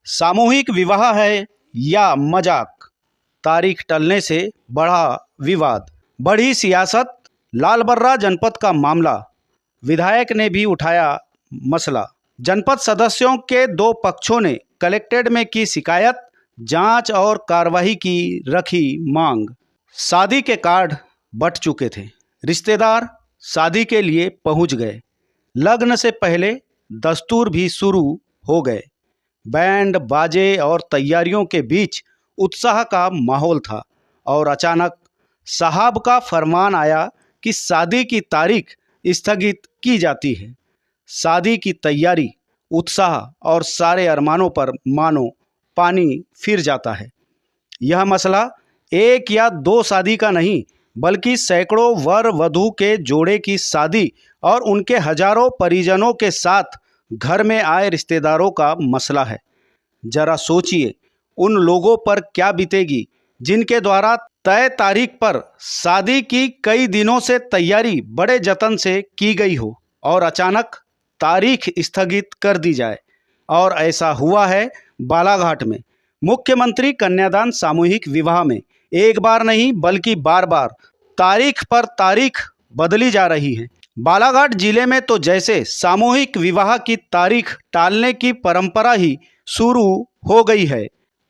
सामूहिक विवाह है या मजाक, तारीख टलने से बढ़ा विवाद, बढ़ी सियासत। लालबर्रा जनपद का मामला, विधायक ने भी उठाया मसला। जनपद सदस्यों के दो पक्षों ने कलेक्ट्रेट में की शिकायत, जांच और कार्रवाई की रखी मांग। शादी के कार्ड बंट चुके थे, रिश्तेदार शादी के लिए पहुंच गए। लग्न से पहले दस्तूर भी शुरू हो गए। बैंड बाजे और तैयारियों के बीच उत्साह का माहौल था और अचानक साहब का फरमान आया कि शादी की तारीख स्थगित की जाती है। शादी की तैयारी, उत्साह और सारे अरमानों पर मानो पानी फिर जाता है। यह मसला एक या दो शादी का नहीं, बल्कि सैकड़ों वर वधू के जोड़े की शादी और उनके हजारों परिजनों के साथ घर में आए रिश्तेदारों का मसला है। जरा सोचिए उन लोगों पर क्या बीतेगी जिनके द्वारा तय तारीख पर शादी की कई दिनों से तैयारी बड़े जतन से की गई हो और अचानक तारीख स्थगित कर दी जाए। और ऐसा हुआ है बालाघाट में। मुख्यमंत्री कन्यादान सामूहिक विवाह में एक बार नहीं बल्कि बार बार तारीख पर तारीख बदली जा रही है। बालाघाट जिले में तो जैसे सामूहिक विवाह की तारीख टालने की परंपरा ही शुरू हो गई है।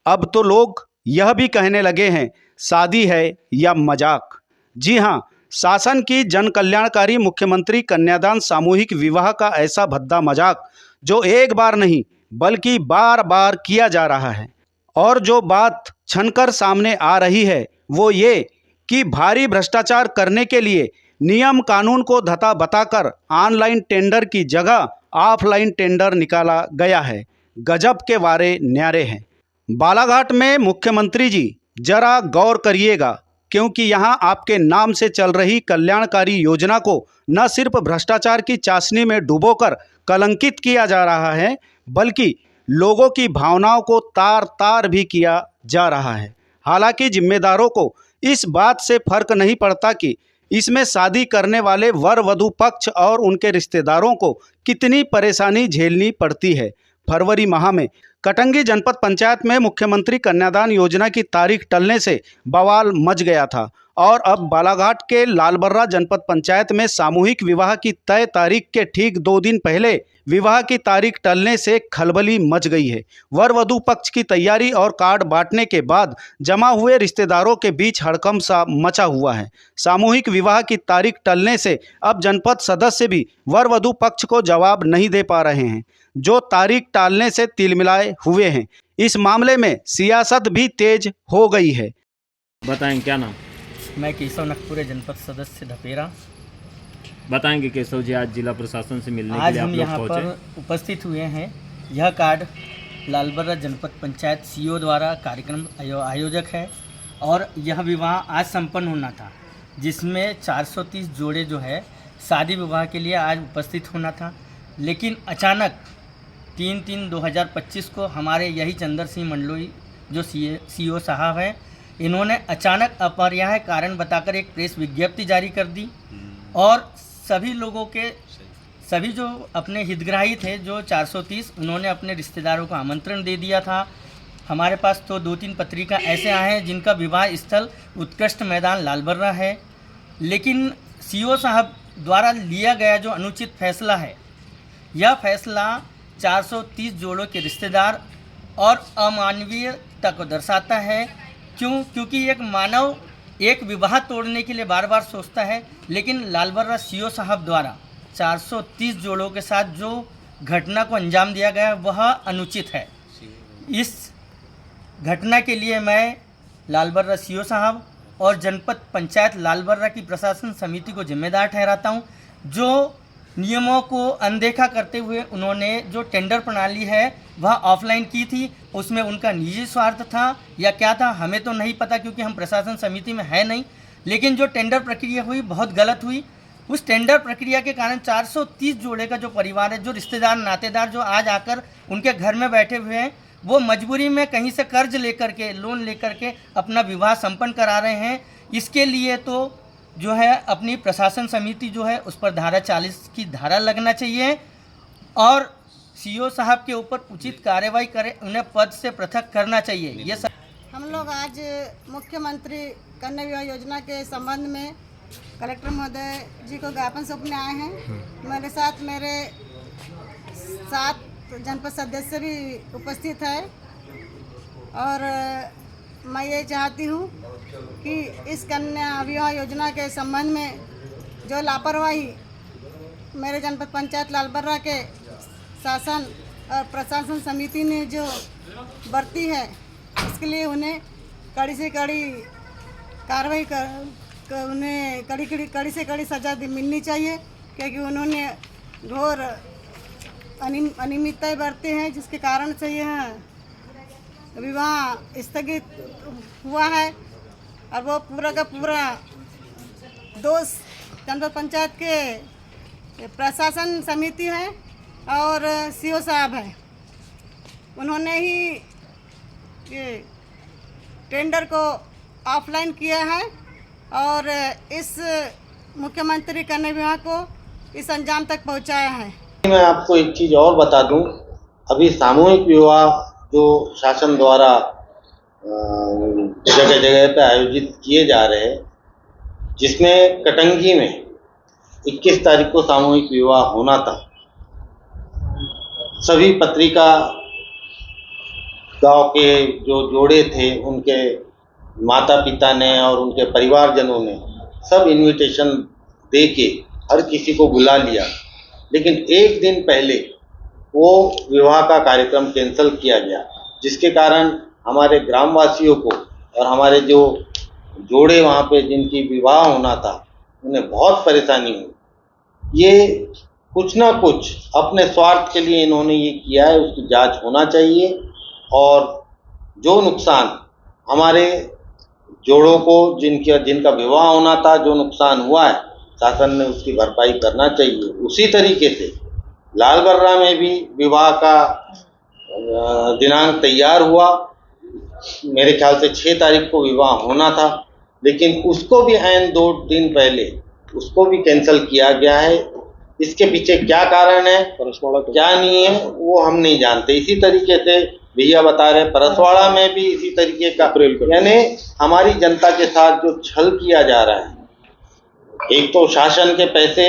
अब तो लोग यह भी कहने लगे हैं, शादी है या मजाक। जी हाँ, शासन की जन कल्याणकारी मुख्यमंत्री कन्यादान सामूहिक विवाह का ऐसा भद्दा मजाक जो एक बार नहीं बल्कि बार बार किया जा रहा है। और जो बात छनकर सामने आ रही है वो ये कि भारी भ्रष्टाचार करने के लिए नियम कानून को धता बताकर ऑनलाइन टेंडर की जगह ऑफलाइन टेंडर निकाला गया है। गजब के वारे न्यारे हैं। बालाघाट में मुख्यमंत्री जी जरा गौर करिएगा, क्योंकि यहाँ आपके नाम से चल रही कल्याणकारी योजना को न सिर्फ भ्रष्टाचार की चाशनी में डुबोकर कलंकित किया जा रहा है, बल्कि लोगों की भावनाओं को तार तार भी किया जा रहा है। हालांकि जिम्मेदारों को इस बात से फर्क नहीं पड़ता कि इसमें शादी करने वाले वर वधू पक्ष और उनके रिश्तेदारों को कितनी परेशानी झेलनी पड़ती है। फरवरी माह में कटंगी जनपद पंचायत में मुख्यमंत्री कन्यादान योजना की तारीख टलने से बवाल मच गया था और अब बालाघाट के लालबर्रा जनपद पंचायत में सामूहिक विवाह की तय तारीख के ठीक 2 दिन पहले विवाह की तारीख टलने से खलबली मच गई है। वर वधू पक्ष की तैयारी और कार्ड बांटने के बाद जमा हुए रिश्तेदारों के बीच हड़कंप सा मचा हुआ है। सामूहिक विवाह की तारीख टलने से अब जनपद सदस्य भी वर वधू पक्ष को जवाब नहीं दे पा रहे हैं, जो तारीख टालने से तिलमिलाए हुए हैं। इस मामले में सियासत भी तेज हो गई है। बताएं क्या नाम? मैं केशव नकपुरे जनपद सदस्य धपेरा। बताएंगे केशव जी, आज जिला प्रशासन से मिलने के आज लिए आप हम लोग यहाँ पहुंचे। पर उपस्थित हुए हैं। यह कार्ड लालबर्रा जनपद पंचायत सीओ द्वारा कार्यक्रम आयोजक है और यह विवाह आज संपन्न होना था, जिसमें 430 जोड़े जो है शादी विवाह के लिए आज उपस्थित होना था। लेकिन अचानक 3/3/2025 को हमारे यही चंदर सिंह मंडलोई जो सीओ साहब हैं, इन्होंने अचानक अपरिहार्य कारण बताकर एक प्रेस विज्ञप्ति जारी कर दी और सभी लोगों के सभी जो अपने हितग्राही थे जो 430, उन्होंने अपने रिश्तेदारों को आमंत्रण दे दिया था। हमारे पास तो 2-3 पत्रिका ऐसे आए हैं जिनका विवाह स्थल उत्कृष्ट मैदान लालबर्रा है। लेकिन सीओ साहब द्वारा लिया गया जो अनुचित फैसला है, यह फैसला 430 जोड़ों के रिश्तेदार और अमानवीयता को दर्शाता है। क्योंकि एक मानव एक विवाह तोड़ने के लिए बार बार सोचता है, लेकिन लालबर्रा सीओ साहब द्वारा 430 जोड़ों के साथ जो घटना को अंजाम दिया गया वह अनुचित है। इस घटना के लिए मैं लालबर्रा सीओ साहब और जनपद पंचायत लालबर्रा की प्रशासन समिति को जिम्मेदार ठहराता हूं, जो नियमों को अनदेखा करते हुए उन्होंने जो टेंडर प्रणाली है वह ऑफलाइन की थी। उसमें उनका निजी स्वार्थ था या क्या था हमें तो नहीं पता, क्योंकि हम प्रशासन समिति में है नहीं। लेकिन जो टेंडर प्रक्रिया हुई बहुत गलत हुई। उस टेंडर प्रक्रिया के कारण 430 जोड़े का जो परिवार है, जो रिश्तेदार नातेदार जो आज आकर उनके घर में बैठे हुए हैं, वो मजबूरी में कहीं से कर्ज लेकर के, लोन लेकर के अपना विवाह संपन्न करा रहे हैं। इसके लिए तो जो है अपनी प्रशासन समिति जो है उस पर धारा 40 की धारा लगना चाहिए और सीओ साहब के ऊपर उचित कार्रवाई करे, उन्हें पद से पृथक करना चाहिए। ये सब हम लोग आज मुख्यमंत्री कन्या विवाह योजना के संबंध में कलेक्टर महोदय जी को ज्ञापन सौंपने आए हैं। मेरे साथ मेरे 7 जनपद सदस्य भी उपस्थित है और मैं ये चाहती हूँ कि इस कन्या विवाह योजना के संबंध में जो लापरवाही मेरे जनपद पंचायत लालबर्रा के शासन और प्रशासन समिति ने जो बरती है, इसके लिए उन्हें कड़ी से कड़ी कार्रवाई उन्हें कड़ी से कड़ी सज़ा मिलनी चाहिए, क्योंकि उन्होंने घोर अनियमितताएं बरती हैं, जिसके कारण से यह विवाह स्थगित हुआ है। और वो पूरा का पूरा दोष जनपद पंचायत के प्रशासन समिति है और सीओ साहब है। उन्होंने ही ये टेंडर को ऑफलाइन किया है और इस मुख्यमंत्री कन्या विवाह को इस अंजाम तक पहुंचाया है। मैं आपको एक चीज़ और बता दूं, अभी सामूहिक विवाह जो शासन द्वारा जगह जगह पे आयोजित किए जा रहे हैं, जिसमें कटंगी में 21 तारीख को सामूहिक विवाह होना था। सभी पत्रिका गांव के जो जोड़े थे, उनके माता पिता ने और उनके परिवारजनों ने सब इनविटेशन दे के हर किसी को बुला लिया, लेकिन एक दिन पहले वो विवाह का कार्यक्रम कैंसिल किया गया, जिसके कारण हमारे ग्रामवासियों को और हमारे जो जोड़े वहाँ पे जिनकी विवाह होना था, उन्हें बहुत परेशानी हुई। ये कुछ ना कुछ अपने स्वार्थ के लिए इन्होंने ये किया है, उसकी जांच होना चाहिए और जो नुकसान हमारे जोड़ों को जिनका विवाह होना था, जो नुकसान हुआ है, शासन ने उसकी भरपाई करना चाहिए। उसी तरीके से लालबर्रा में भी विवाह का दिनांक तैयार हुआ, मेरे ख्याल से 6 तारीख को विवाह होना था, लेकिन उसको भी ऐन 2 दिन पहले उसको भी कैंसिल किया गया है। इसके पीछे क्या कारण है, क्या नहीं है, वो हम नहीं जानते। इसी तरीके से भैया बता रहे परसवाड़ा में भी इसी तरीके का, यानी हमारी जनता के साथ जो छल किया जा रहा है, एक तो शासन के पैसे,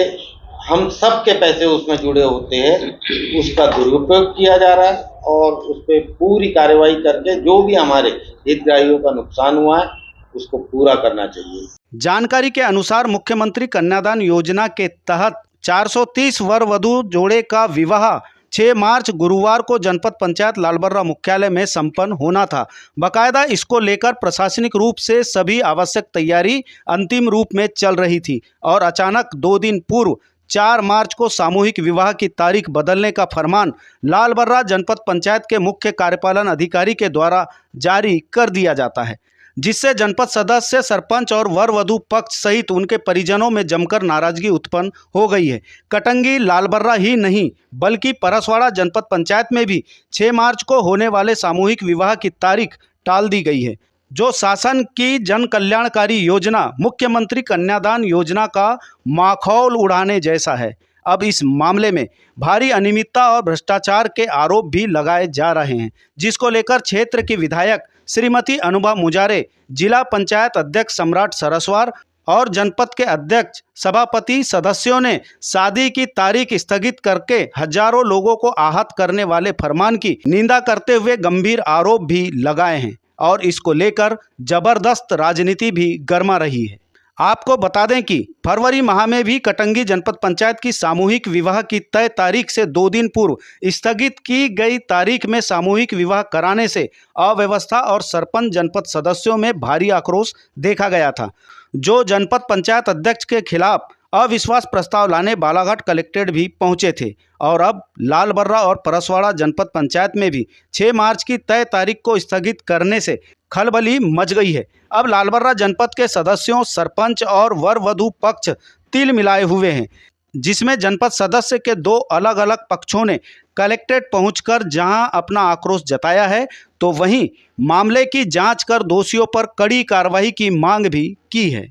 हम सब के पैसे उसमें जुड़े होते हैं, उसका दुरुपयोग किया जा रहा है और उस पर पूरी कार्रवाई करके जो भी हमारे हितग्राहियों का नुकसान हुआ है उसको पूरा करना चाहिए। जानकारी के अनुसार मुख्यमंत्री कन्यादान योजना के तहत 430 वर वधू जोड़े का विवाह 6 मार्च गुरुवार को जनपद पंचायत लालबर्रा मुख्यालय में संपन्न होना था। बाकायदा इसको लेकर प्रशासनिक रूप से सभी आवश्यक तैयारी अंतिम रूप में चल रही थी और अचानक 2 दिन पूर्व 4 मार्च को सामूहिक विवाह की तारीख बदलने का फरमान लालबर्रा जनपद पंचायत के मुख्य कार्यपालन अधिकारी के द्वारा जारी कर दिया जाता है, जिससे जनपद सदस्य, सरपंच और वर वधू पक्ष सहित उनके परिजनों में जमकर नाराजगी उत्पन्न हो गई है। कटंगी लालबर्रा ही नहीं बल्कि परसवाड़ा जनपद पंचायत में भी 6 मार्च को होने वाले सामूहिक विवाह की तारीख टाल दी गई है, जो शासन की जन कल्याणकारी योजना मुख्यमंत्री कन्यादान योजना का माखौल उड़ाने जैसा है। अब इस मामले में भारी अनियमितता और भ्रष्टाचार के आरोप भी लगाए जा रहे हैं, जिसको लेकर क्षेत्र की विधायक श्रीमती अनुभा मुजारे, जिला पंचायत अध्यक्ष सम्राट सरस्वार और जनपद के अध्यक्ष, सभापति सदस्यों ने शादी की तारीख स्थगित करके हजारों लोगों को आहत करने वाले फरमान की निंदा करते हुए गंभीर आरोप भी लगाए हैं और इसको लेकर जबरदस्त राजनीति भी गर्मा रही है। आपको बता दें कि फरवरी माह में भी कटंगी जनपद पंचायत की सामूहिक विवाह की तय तारीख से 2 दिन पूर्व स्थगित की गई तारीख में सामूहिक विवाह कराने से अव्यवस्था और सरपंच जनपद सदस्यों में भारी आक्रोश देखा गया था, जो जनपद पंचायत अध्यक्ष के खिलाफ अविश्वास प्रस्ताव लाने बालाघाट कलेक्ट्रेट भी पहुंचे थे। और अब लालबर्रा और परसवाड़ा जनपद पंचायत में भी 6 मार्च की तय तारीख को स्थगित करने से खलबली मच गई है। अब लालबर्रा जनपद के सदस्यों, सरपंच और वर वधू पक्ष तिल मिलाए हुए हैं, जिसमें जनपद सदस्य के 2 अलग अलग पक्षों ने कलेक्ट्रेट पहुंचकर जहां अपना आक्रोश जताया है, तो वहीं मामले की जांच कर दोषियों पर कड़ी कार्रवाई की मांग भी की है।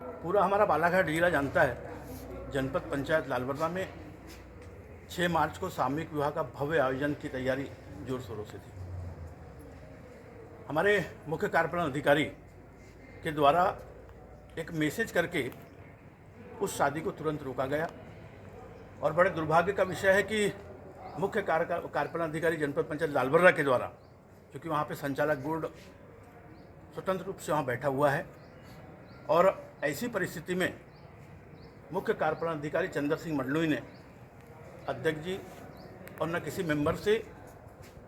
पूरा हमारा बालाघाट जिला जानता है, जनपद पंचायत लालबर्रा में 6 मार्च को सामूहिक विवाह का भव्य आयोजन की तैयारी जोर शोरों से थी। हमारे मुख्य कार्यपालन अधिकारी के द्वारा एक मैसेज करके उस शादी को तुरंत रोका गया और बड़े दुर्भाग्य का विषय है कि मुख्य कार्यपालन अधिकारी जनपद पंचायत लालबर्रा के द्वारा, क्योंकि वहाँ पे संचालक बोर्ड स्वतंत्र रूप से वहाँ बैठा हुआ है और ऐसी परिस्थिति में मुख्य कार्यपालन अधिकारी चंद्र सिंह मंडलोई ने अध्यक्ष जी और न किसी मेंबर से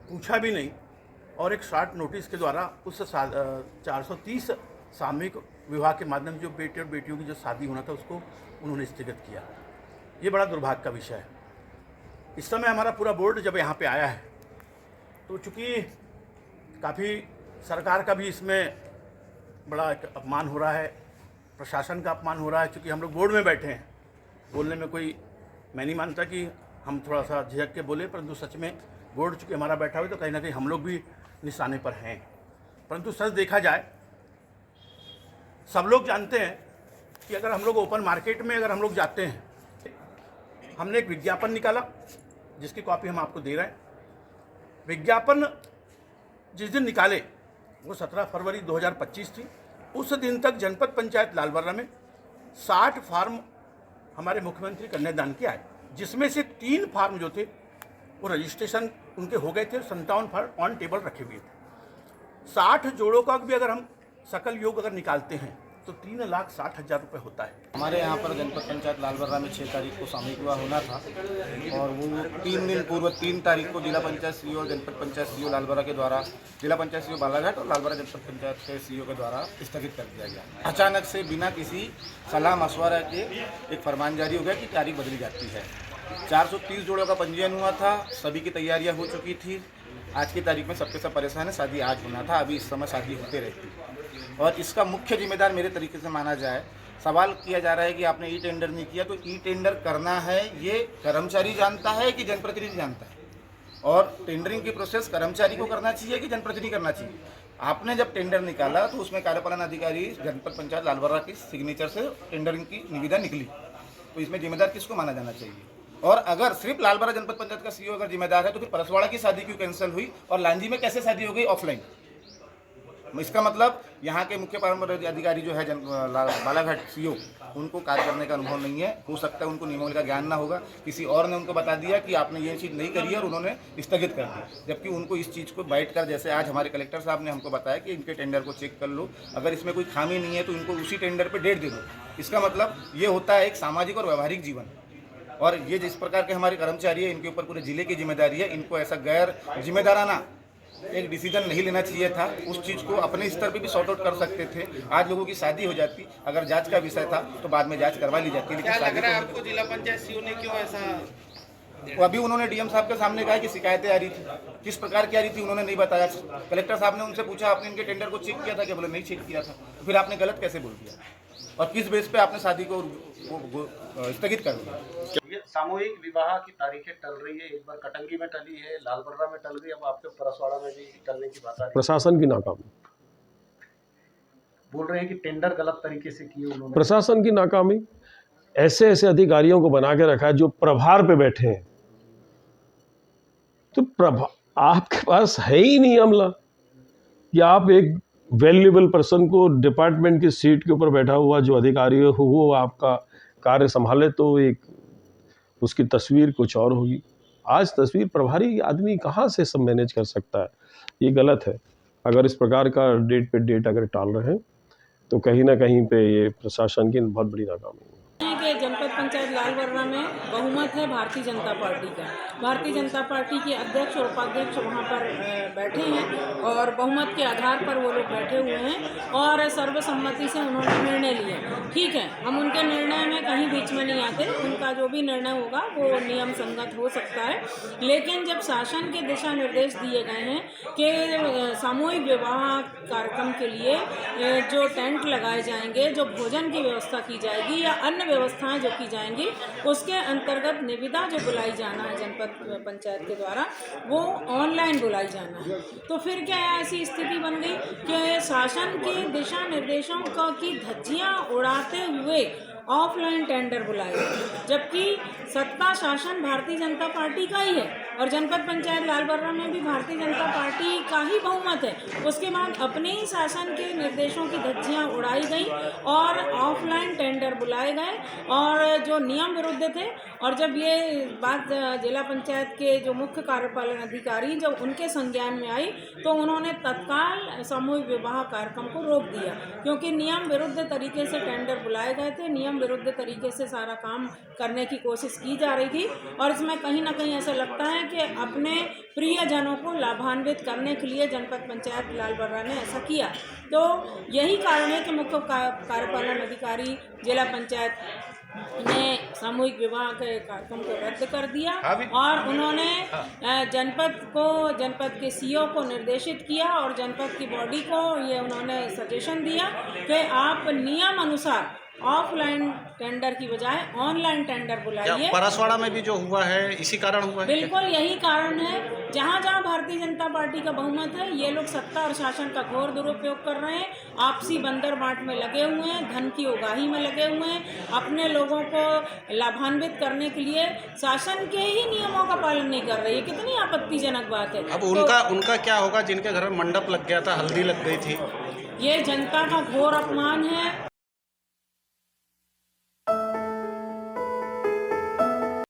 पूछा भी नहीं और एक शॉर्ट नोटिस के द्वारा उस 430 सामूहिक विवाह के माध्यम से जो बेटे और बेटियों की जो शादी होना था उसको उन्होंने स्थगित किया। ये बड़ा दुर्भाग्य का विषय है। इस समय हमारा पूरा बोर्ड जब यहाँ पे आया है तो चूँकि काफ़ी सरकार का भी इसमें बड़ा एक अपमान हो रहा है, प्रशासन का अपमान हो रहा है। चूँकि हम लोग बोर्ड में बैठे हैं, बोलने में कोई मैं नहीं मानता कि हम थोड़ा सा झिझक के बोले, परंतु सच में बोर्ड चूँकि हमारा बैठा हुआ है तो कहीं ना कहीं हम लोग भी निशाने पर हैं। परंतु सच देखा जाए, सब लोग जानते हैं कि अगर हम लोग ओपन मार्केट में अगर हम लोग जाते हैं, हमने एक विज्ञापन निकाला जिसकी कॉपी हम आपको दे रहे हैं। विज्ञापन जिस दिन निकाले वो 17 फरवरी 2025 थी। उस दिन तक जनपद पंचायत लालबर्रा में 60 फार्म हमारे मुख्यमंत्री कन्यादान के आए, जिसमें से 3 फार्म जो थे वो रजिस्ट्रेशन उनके हो गए थे, 57 फार्म ऑन टेबल रखे हुए थे। 60 जोड़ों का भी अगर हम सकल योग अगर निकालते हैं तो 3,60,000 रुपये होता है। हमारे यहाँ पर जनपद पंचायत लालबर्रा में 6 तारीख को सामूहिक विवाह होना था और वो 3 दिन पूर्व 3 तारीख को जिला पंचायत सीईओ और जनपद पंचायत सीईओ लालबर्रा के द्वारा, जिला पंचायत सीईओ बालाघाट और लालबर्रा जनपद पंचायत के सीईओ के द्वारा स्थगित कर दिया गया। अचानक से बिना किसी सलाह मशवरा के एक फरमान जारी हो गया कि तारीख बदली जाती है। 430 जोड़ों का पंजीयन हुआ था, सभी की तैयारियाँ हो चुकी थी। आज की तारीख में सबके सब परेशान है, शादी आज होना था, अभी इस समय शादी होते रहती। और इसका मुख्य जिम्मेदार मेरे तरीके से माना जाए, सवाल किया जा रहा है कि आपने ई टेंडर नहीं किया, तो ई टेंडर करना है ये कर्मचारी जानता है कि जनप्रतिनिधि जानता है? और टेंडरिंग की प्रोसेस कर्मचारी को करना चाहिए कि जनप्रतिनिधि करना चाहिए? आपने जब टेंडर निकाला तो उसमें कार्यपालन अधिकारी जनपद पंचायत लालबर्रा की सिग्नेचर से टेंडरिंग की निविदा निकली, तो इसमें जिम्मेदार किसको माना जाना चाहिए? और अगर सिर्फ लालबर्रा जनपद पंचायत का सीईओ अगर जिम्मेदार है तो फिर परसवाड़ा की शादी क्यों कैंसिल हुई और लांजी में कैसे शादी हो गई ऑफलाइन? इसका मतलब यहाँ के मुख्य कार्यपालन अधिकारी जो है बालाघाट सीईओ, उनको कार्य करने का अनुभव नहीं है। हो सकता है उनको नियमों का ज्ञान ना होगा, किसी और ने उनको बता दिया कि आपने ये चीज़ नहीं करी है और उन्होंने स्थगित कर दी, जबकि उनको इस चीज़ को बैठकर, जैसे आज हमारे कलेक्टर साहब ने हमको बताया कि इनके टेंडर को चेक कर लो, अगर इसमें कोई खामी नहीं है तो इनको उसी टेंडर पर डेट दे दो। इसका मतलब ये होता है एक सामाजिक और व्यवहारिक जीवन। और ये जिस प्रकार के हमारे कर्मचारी है, इनके ऊपर पूरे जिले की जिम्मेदारी है। इनको ऐसा गैर जिम्मेदाराना एक डिसीजन नहीं लेना चाहिए था। उस चीज़ को अपने स्तर पे भी सॉर्ट आउट कर सकते थे। आज लोगों की शादी हो जाती, अगर जांच का विषय था तो बाद में जांच करवा ली जाती। लेकिन शादी आपको जिला पंचायत सीईओ ने क्यों ऐसा, वो अभी उन्होंने डीएम साहब के सामने कहा कि शिकायतें आ रही थी, किस प्रकार की आ रही थी उन्होंने नहीं बताया। कलेक्टर साहब ने उनसे पूछा आपने इनके टेंडर को चेक किया था क्या? बोले नहीं चेक किया था। फिर आपने गलत कैसे बोल दिया और किस बेस पे आपने शादी को स्थगित कर दिया? सामूहिक विवाह की तारीखें टल रही है, एक बार कटंगी में टली है, लालबर्रा में टल गई, अब आपके परसवाड़ा में भी टलने की बात आ रही है। प्रशासन की नाकामी, बोल रहे हैं कि टेंडर गलत तरीके से किए उन्होंने। प्रशासन की नाकामी, ऐसे ऐसे अधिकारियों को बना के रखा है जो प्रभार पे बैठे हैं। तो आपके पास है ही नहीं अमला कि आप एक वैल्यूएबल पर्सन को डिपार्टमेंट की सीट के ऊपर बैठा हुआ जो अधिकारी हो वो आपका कार्य संभाले, तो एक उसकी तस्वीर कुछ और होगी। आज तस्वीर प्रभारी आदमी कहाँ से सब मैनेज कर सकता है? ये गलत है। अगर इस प्रकार का डेट पे डेट अगर टाल रहे हैं तो कहीं ना कहीं पे ये प्रशासन की बहुत बड़ी नाकामी है। जनपद पंचायत लालबर्रा में बहुमत है भारतीय जनता पार्टी का। भारतीय जनता पार्टी के अध्यक्ष और उपाध्यक्ष वहाँ पर बैठे हैं और बहुमत के आधार पर वो लोग बैठे हुए हैं और सर्वसम्मति से उन्होंने निर्णय लिया। ठीक है, हम उनके निर्णय में कहीं बीच में नहीं आते, उनका जो भी निर्णय होगा वो नियम संगत हो सकता है। लेकिन जब शासन के दिशा निर्देश दिए गए हैं कि सामूहिक विवाह कार्यक्रम के लिए जो टेंट लगाए जाएंगे, जो भोजन की व्यवस्था की जाएगी या अन्य व्यवस्थाएं जो की जाएंगी, उसके अंतर्गत निविदा जो बुलाई जाना है जनपद पंचायत के द्वारा, वो ऑनलाइन बुलाई जाना है। तो फिर क्या ऐसी स्थिति बन गई कि शासन के दिशा निर्देशों की धज्जियां उड़ाते हुए ऑफलाइन टेंडर बुलाए गए, जबकि सत्ता शासन भारतीय जनता पार्टी का ही है और जनपद पंचायत लालबर्रा में भी भारतीय जनता पार्टी का ही बहुमत है। उसके बाद अपने ही शासन के निर्देशों की धज्जियां उड़ाई गई और ऑफलाइन टेंडर बुलाए गए और जो नियम विरुद्ध थे। और जब ये बात जिला पंचायत के जो मुख्य कार्यपालन अधिकारी जब उनके संज्ञान में आई तो उन्होंने तत्काल सामूहिक विवाह कार्यक्रम को रोक दिया, क्योंकि नियम विरुद्ध तरीके से टेंडर बुलाए गए थे, नियम विरुद्ध तरीके से सारा काम करने की कोशिश की जा रही थी। और इसमें कहीं ना कहीं ऐसा लगता है कि अपने प्रियजनों को लाभान्वित करने के लिए जनपद पंचायत लालबर्रा ने ऐसा किया। तो यही कारण है कि मुख्य कार्यपालन अधिकारी जिला पंचायत ने सामूहिक विवाह के कार्यक्रम को रद्द कर दिया और उन्होंने जनपद के सीईओ को निर्देशित किया और जनपद की बॉडी को ये उन्होंने सजेशन दिया कि आप नियम अनुसार ऑफलाइन टेंडर की बजाय ऑनलाइन टेंडर बुलाइए। परसवाड़ा में भी जो हुआ है इसी कारण हुआ है। बिल्कुल यही कारण है, जहाँ जहाँ भारतीय जनता पार्टी का बहुमत है ये लोग सत्ता और शासन का घोर दुरुपयोग कर रहे हैं, आपसी बंदर बांट में लगे हुए हैं, धन की उगाही में लगे हुए हैं, अपने लोगों को लाभान्वित करने के लिए शासन के ही नियमों का पालन नहीं कर रही है। कितनी आपत्तिजनक बात है। अब उनका क्या होगा जिनके घर में मंडप लग गया था, हल्दी लग गई थी? ये जनता का घोर अपमान है